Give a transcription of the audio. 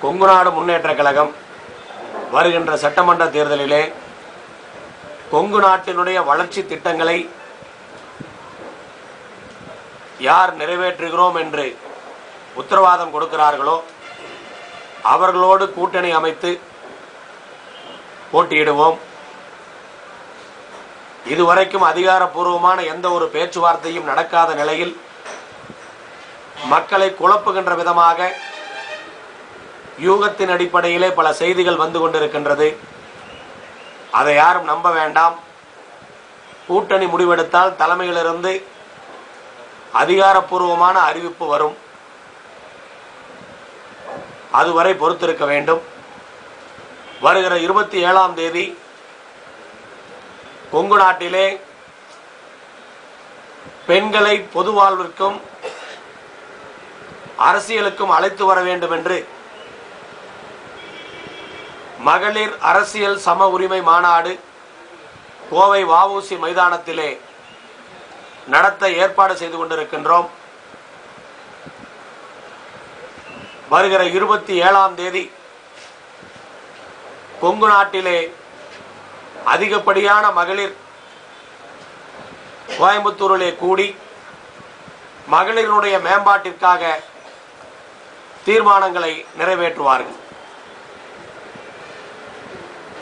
கொங்கு நாடு முன்னேற்ற கழகம் வருகின்ற சட்டமன்ற தேர்தலிலே கொங்கு நாட்டினுடைய வளர்ச்சி திட்டங்களை யார் நிறைவேற்றுகிறோம் என்று உத்தரவாதம் கொடுக்கிறார்களோ அவர்களோடு கூட்டணி அமைத்து போட்டியிடுவோம். இதுவரைக்கும் அதிகாரப்பூர்வமான எந்த ஒரு பேச்சுவார்த்தையும் நடக்காத நிலையில் மக்களை குழப்புகின்ற விதமாக யூகத்தின் அடிப்படையிலே பல செய்திகள் வந்து கொண்டிருக்கின்றது. அதை யாரும் நம்ப வேண்டாம். கூட்டணி முடிவெடுத்தால் தலைமையிலிருந்து அதிகாரப்பூர்வமான அறிவிப்பு வரும். அதுவரை பொறுத்திருக்க வேண்டும். வருகிற 27ஆம் தேதி கொங்கு நாட்டிலே பெண்களை பொது வாழ்விற்கும் அரசியலுக்கும் அழைத்து வர வேண்டும் என்று மகளிர் அரசியல் சம உரிமை மாநாடு கோவை வஉசி மைதானத்திலே நடத்த ஏற்பாடு செய்து கொண்டிருக்கின்றோம். வருகிற 27ஆம் தேதி கொங்கு நாட்டிலே அதிகப்படியான மகளிர் கோயம்புத்தூரிலே கூடி மகளிருடைய மேம்பாட்டிற்காக தீர்மானங்களை நிறைவேற்றுவார்கள்.